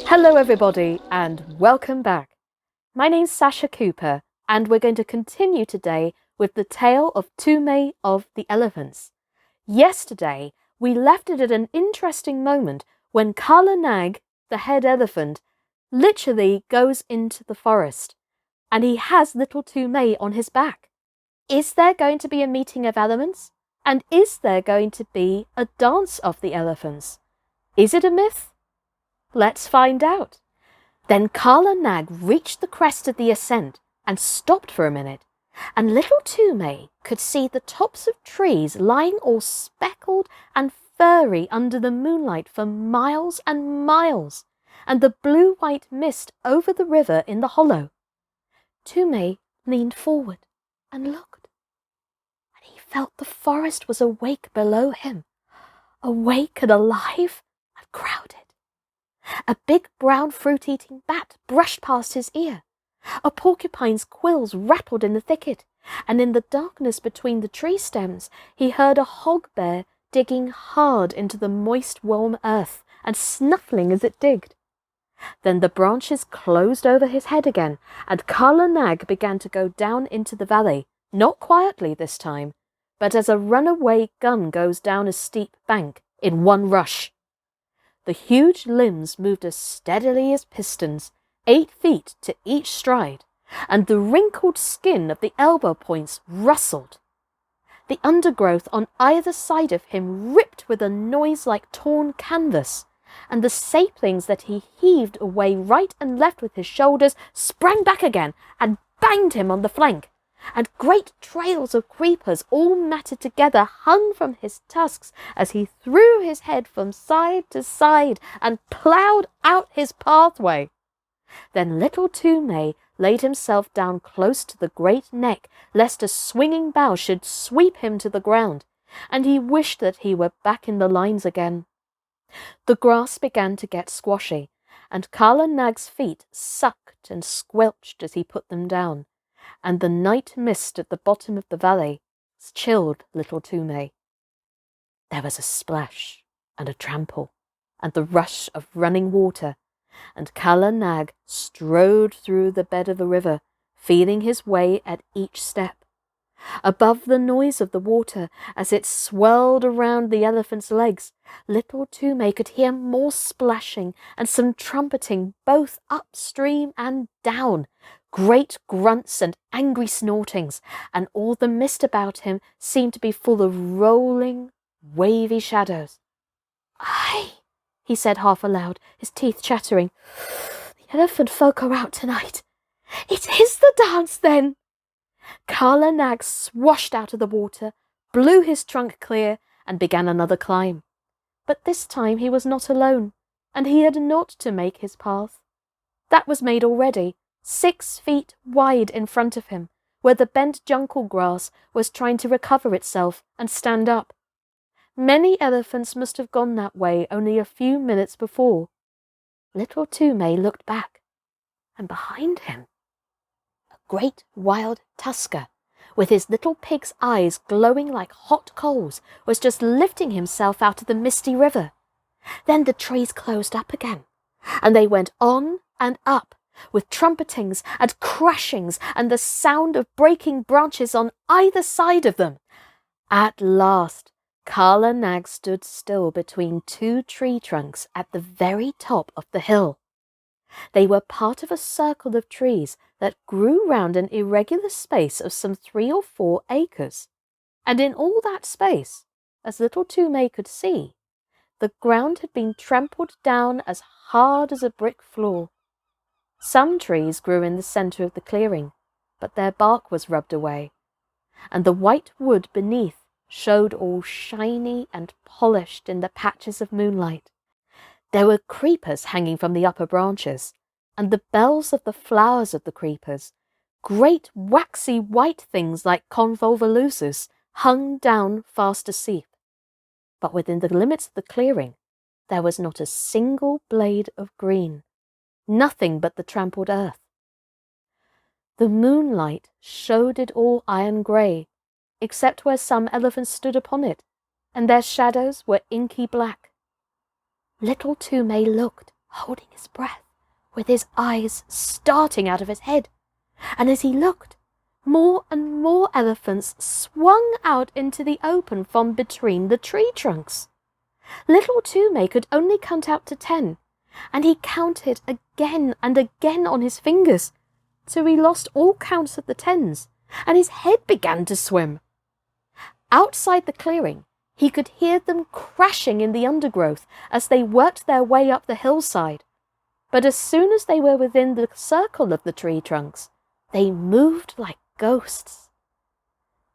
Hello everybody and welcome back. My name's Sascha Cooper and we're going to continue today with the tale of Toomai of the elephants. Yesterday we left it at an interesting moment when Kala Nag, the head elephant, literally goes into the forest and he has little Toomai on his back. Is there going to be a meeting of elements? And is there going to be a dance of the elephants? Is it a myth? Let's find out. Then Kala Nag reached the crest of the ascent and stopped for a minute, and little Toomai could see the tops of trees lying all speckled and furry under the moonlight for miles and miles, and the blue-white mist over the river in the hollow. Toomai leaned forward and looked, and he felt the forest was awake below him, awake and alive and crowded. A big brown fruit-eating bat brushed past his ear. A porcupine's quills rattled in the thicket, and in the darkness between the tree stems he heard a hog-bear digging hard into the moist, warm earth and snuffling as it digged. Then the branches closed over his head again, and Kala Nag began to go down into the valley, not quietly this time, but as a runaway gun goes down a steep bank in one rush. The huge limbs moved as steadily as pistons, 8 feet to each stride, and the wrinkled skin of the elbow points rustled. The undergrowth on either side of him ripped with a noise like torn canvas, and the saplings that he heaved away right and left with his shoulders sprang back again and banged him on the flank, and great trails of creepers all matted together hung from his tusks as he threw his head from side to side and ploughed out his pathway. Then little Toomai laid himself down close to the great neck lest a swinging bough should sweep him to the ground, and he wished that he were back in the lines again. The grass began to get squashy, and Kala Nag's feet sucked and squelched as he put them down, and the night mist at the bottom of the valley chilled little Toomai. There was a splash and a trample and the rush of running water, and Kala Nag strode through the bed of the river, feeling his way at each step. Above the noise of the water, as it swirled around the elephant's legs, little Toomai could hear more splashing and some trumpeting both upstream and down, great grunts and angry snortings, and all the mist about him seemed to be full of rolling, wavy shadows. "Aye," he said half aloud, his teeth chattering. "The elephant folk are out tonight. It is the dance, then!" Kala Nag swashed out of the water, blew his trunk clear, and began another climb. But this time he was not alone, and he had not to make his path. That was made already, 6 feet wide in front of him, where the bent jungle grass was trying to recover itself and stand up. Many elephants must have gone that way only a few minutes before. Little Toomai looked back, and behind him, a great wild tusker, with his little pig's eyes glowing like hot coals, was just lifting himself out of the misty river. Then the trees closed up again, and they went on and up, with trumpetings and crashings and the sound of breaking branches on either side of them. At last, Kala Nag stood still between 2 tree trunks at the very top of the hill. They were part of a circle of trees that grew round an irregular space of some 3 or 4 acres, and in all that space, as little Toomai could see, the ground had been trampled down as hard as a brick floor. Some trees grew in the centre of the clearing, but their bark was rubbed away, and the white wood beneath showed all shiny and polished in the patches of moonlight. There were creepers hanging from the upper branches, and the bells of the flowers of the creepers, great waxy white things like convolvuluses, hung down fast asleep. But within the limits of the clearing, there was not a single blade of green, nothing but the trampled earth. The moonlight showed it all iron grey, except where some elephants stood upon it, and their shadows were inky black. Little Toomai looked, holding his breath, with his eyes starting out of his head, and as he looked, more and more elephants swung out into the open from between the tree trunks. Little Toomai could only count out to 10, and he counted again and again on his fingers, till he lost all counts of the 10s, and his head began to swim. Outside the clearing, he could hear them crashing in the undergrowth as they worked their way up the hillside. But as soon as they were within the circle of the tree trunks, they moved like ghosts.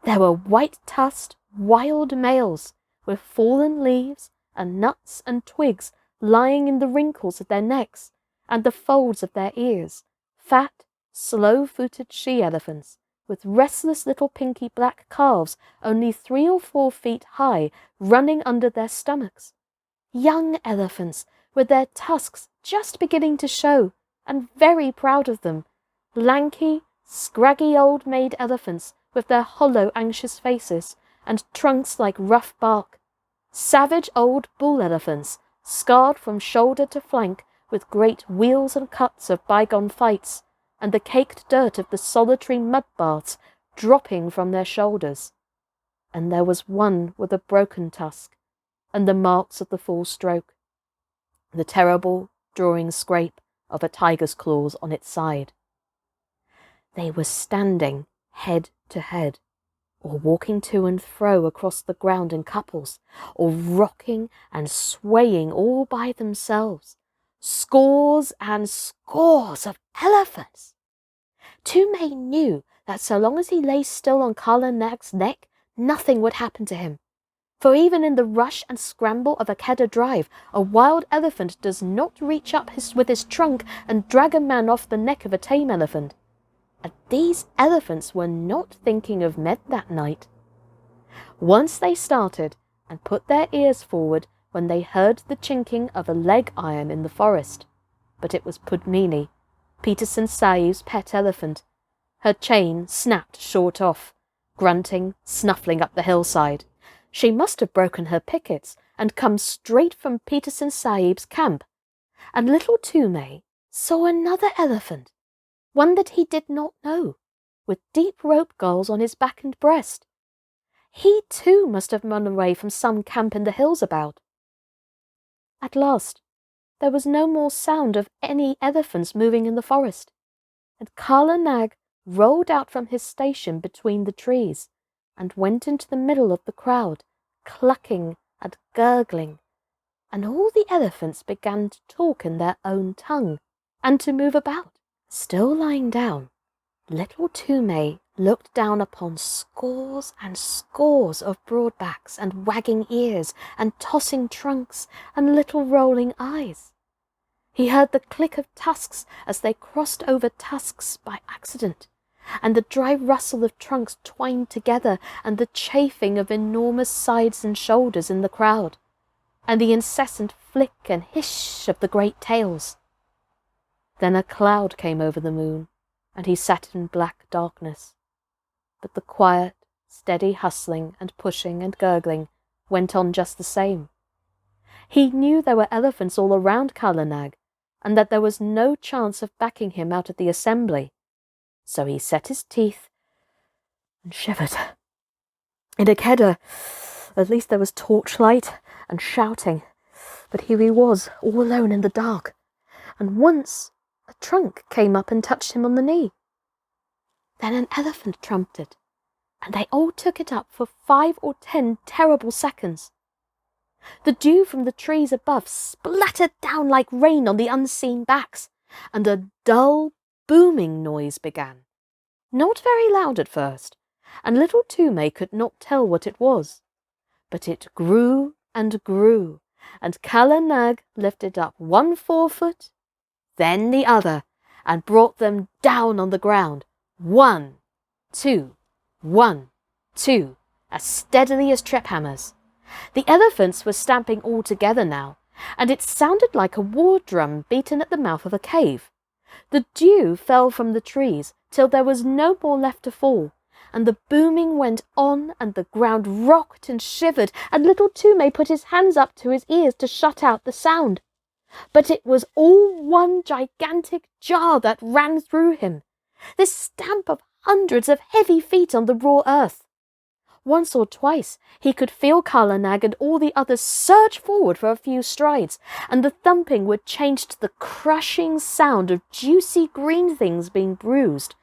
There were white-tusked, wild males with fallen leaves and nuts and twigs lying in the wrinkles of their necks and the folds of their ears, fat, slow-footed she-elephants with restless little pinky black calves only 3 or 4 feet high running under their stomachs, young elephants with their tusks just beginning to show and very proud of them, lanky, scraggy old maid elephants with their hollow, anxious faces and trunks like rough bark, savage old bull elephants, scarred from shoulder to flank with great wheals and cuts of bygone fights, and the caked dirt of the solitary mud baths dropping from their shoulders. And there was one with a broken tusk, and the marks of the full stroke, the terrible drawing scrape of a tiger's claws on its side. They were standing head to head, or walking to and fro across the ground in couples, or rocking and swaying all by themselves. Scores and scores of elephants. Toomai knew that so long as he lay still on Kala Nag's neck, nothing would happen to him. For even in the rush and scramble of a Keddah drive, a wild elephant does not reach up with his trunk and drag a man off the neck of a tame elephant. And these elephants were not thinking of Med that night. Once they started and put their ears forward when they heard the chinking of a leg iron in the forest. But it was Pudmini, Peterson Sahib's pet elephant. Her chain snapped short off, grunting, snuffling up the hillside. She must have broken her pickets and come straight from Peterson Sahib's camp. And little Toomai saw another elephant, one that he did not know, with deep rope galls on his back and breast. He too must have run away from some camp in the hills about. At last, there was no more sound of any elephants moving in the forest, and Kala Nag rolled out from his station between the trees and went into the middle of the crowd, clucking and gurgling, and all the elephants began to talk in their own tongue and to move about. Still lying down, little Toomai looked down upon scores and scores of broadbacks and wagging ears and tossing trunks and little rolling eyes. He heard the click of tusks as they crossed over tusks by accident, and the dry rustle of trunks twined together, and the chafing of enormous sides and shoulders in the crowd, and the incessant flick and hiss of the great tails. Then a cloud came over the moon, and he sat in black darkness. But the quiet, steady hustling and pushing and gurgling went on just the same. He knew there were elephants all around Kala Nag, and that there was no chance of backing him out of the assembly. So he set his teeth and shivered. In a Keddah, at least there was torchlight and shouting, but here he was, all alone in the dark, and once a trunk came up and touched him on the knee. Then an elephant trumpeted, and they all took it up for 5 or 10 terrible seconds. The dew from the trees above splattered down like rain on the unseen backs, and a dull, booming noise began. Not very loud at first, and little Toomai could not tell what it was. But it grew and grew, and Kala Nag lifted up one forefoot, then the other, and brought them down on the ground. 1, 2, 1, 2, as steadily as trip hammers. The elephants were stamping all together now, and it sounded like a war drum beaten at the mouth of a cave. The dew fell from the trees till there was no more left to fall, and the booming went on, and the ground rocked and shivered, and little Toomai put his hands up to his ears to shut out the sound. But it was all one gigantic jar that ran through him, this stamp of hundreds of heavy feet on the raw earth. Once or twice he could feel Kala Nag and all the others surge forward for a few strides, and the thumping would change to the crushing sound of juicy green things being bruised.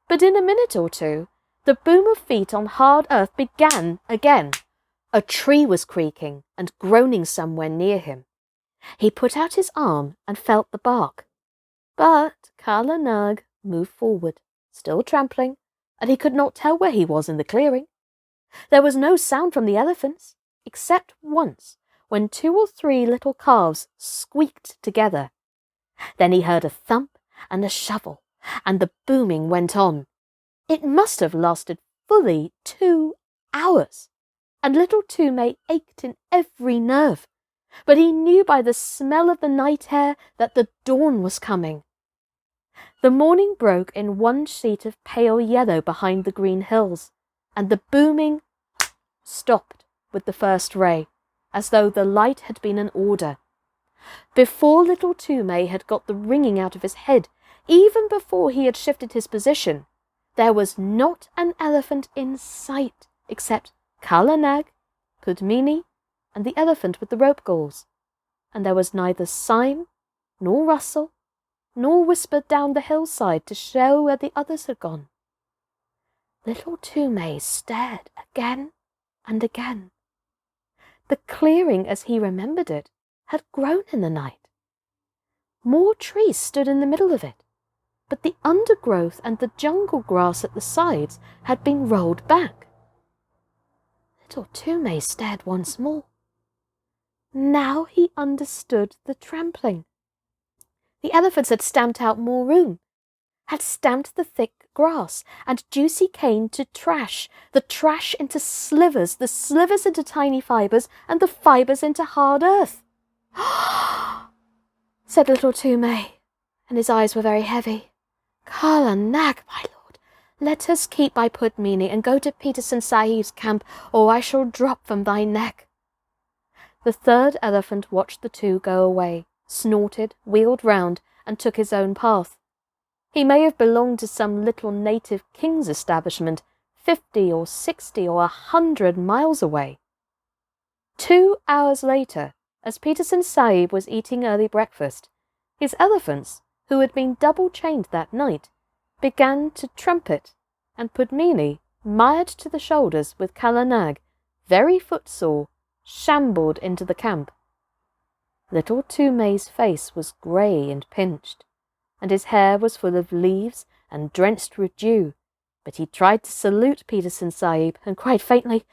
But in a minute or two, the boom of feet on hard earth began again. A tree was creaking and groaning somewhere near him. He put out his arm and felt the bark. But Kala Nag moved forward, still trampling, and he could not tell where he was in the clearing. There was no sound from the elephants, except once, when 2 or 3 little calves squeaked together. Then he heard a thump and a shovel, and the booming went on. It must have lasted fully 2 hours, and little Toomai ached in every nerve, but he knew by the smell of the night air that the dawn was coming. The morning broke in one sheet of pale yellow behind the green hills, and the booming stopped with the first ray, as though the light had been an order. Before little Toomai had got the ringing out of his head, even before he had shifted his position, there was not an elephant in sight except Kala Nag, Pudmini, and the elephant with the rope galls, and there was neither sign, nor rustle, nor whisper down the hillside to show where the others had gone. Little Toomai stared again and again. The clearing, as he remembered it, had grown in the night. More trees stood in the middle of it, but the undergrowth and the jungle grass at the sides had been rolled back. Little Toomai stared once more. Now he understood the trampling. The elephants had stamped out more room, had stamped the thick grass and juicy cane to trash, the trash into slivers, the slivers into tiny fibres, and the fibres into hard earth. Said little Toomai, and his eyes were very heavy. Kala Nag, my lord, let us keep by Pudmini and go to Peterson Sahib's camp, or I shall drop from thy neck. The third elephant watched the 2 go away, snorted, wheeled round, and took his own path. He may have belonged to some little native king's establishment 50 or 60 or 100 miles away. 2 hours later, as Peterson Sahib was eating early breakfast, his elephants, who had been double-chained that night, began to trumpet, and Pudmini, mired to the shoulders with Kala Nag, very footsore, shambled into the camp. Little Toomai's face was grey and pinched, and his hair was full of leaves and drenched with dew, but he tried to salute Peterson Sahib and cried faintly,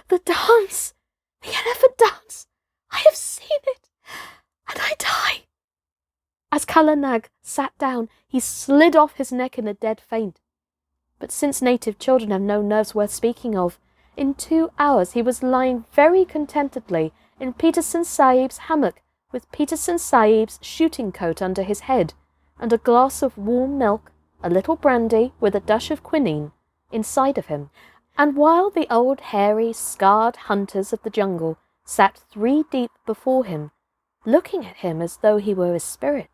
"The dance! The elephant dance! I have seen it, and I die!" As Kala Nag sat down, he slid off his neck in a dead faint. But since native children have no nerves worth speaking of, in 2 hours he was lying very contentedly in Peterson Sahib's hammock, with Peterson Sahib's shooting coat under his head, and a glass of warm milk, a little brandy with a dash of quinine, inside of him. And while the old hairy, scarred hunters of the jungle sat 3 deep before him, looking at him as though he were a spirit,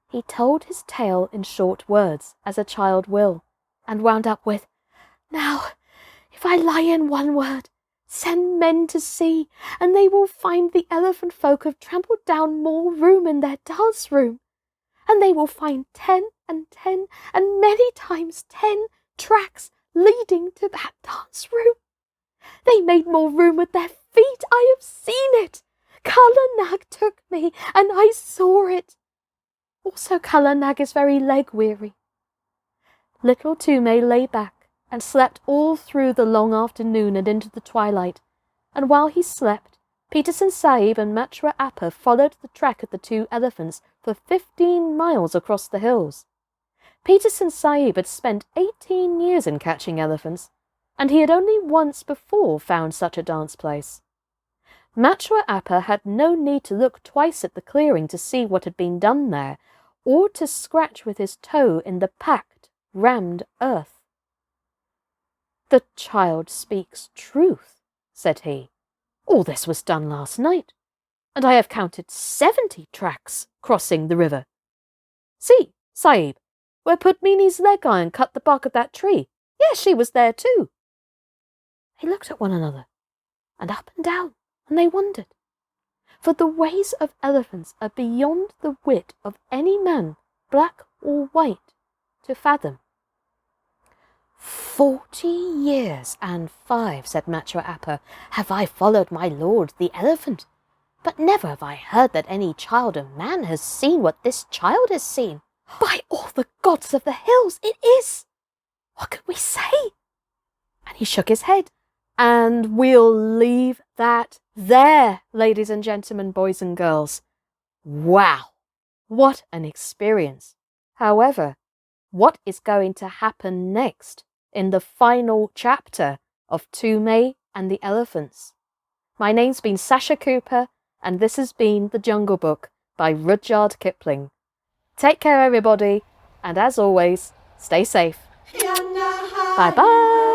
he told his tale in short words, as a child will, and wound up with, "Now, if I lie in one word, send men to see, and they will find the elephant folk have trampled down more room in their dance room, and they will find 10 and 10 and many times 10 tracks leading to that dance room. They made more room with their feet. I have seen it. Kala Nag took me, and I saw it. Also, Kala Nag is very leg-weary." Little Toomai lay back and slept all through the long afternoon and into the twilight, and while he slept, Peterson Sahib and Machra Appa followed the track of the 2 elephants for 15 miles across the hills. Peterson Sahib had spent 18 years in catching elephants, and he had only once before found such a dance place. Machra Appa had no need to look twice at the clearing to see what had been done there, or to scratch with his toe in the packed, rammed earth. "The child speaks truth," said he. "All this was done last night, and I have counted 70 tracks crossing the river. See, Sahib, where Pudmini's leg iron cut the bark of that tree. Yes, she was there too." They looked at one another, and up and down, and they wondered. For the ways of elephants are beyond the wit of any man, black or white, to fathom. 40 years and 5, said Machua Appa, have I followed my lord the elephant, but never have I heard that any child of man has seen what this child has seen. By all the gods of the hills, it is! What can we say? And he shook his head. And we'll leave that there, ladies and gentlemen, boys and girls. Wow, what an experience. However, what is going to happen next in the final chapter of Toomai and the Elephants? My name's been Sascha Cooper, and this has been The Jungle Book by Rudyard Kipling. Take care, everybody, and as always, stay safe. Bye-bye.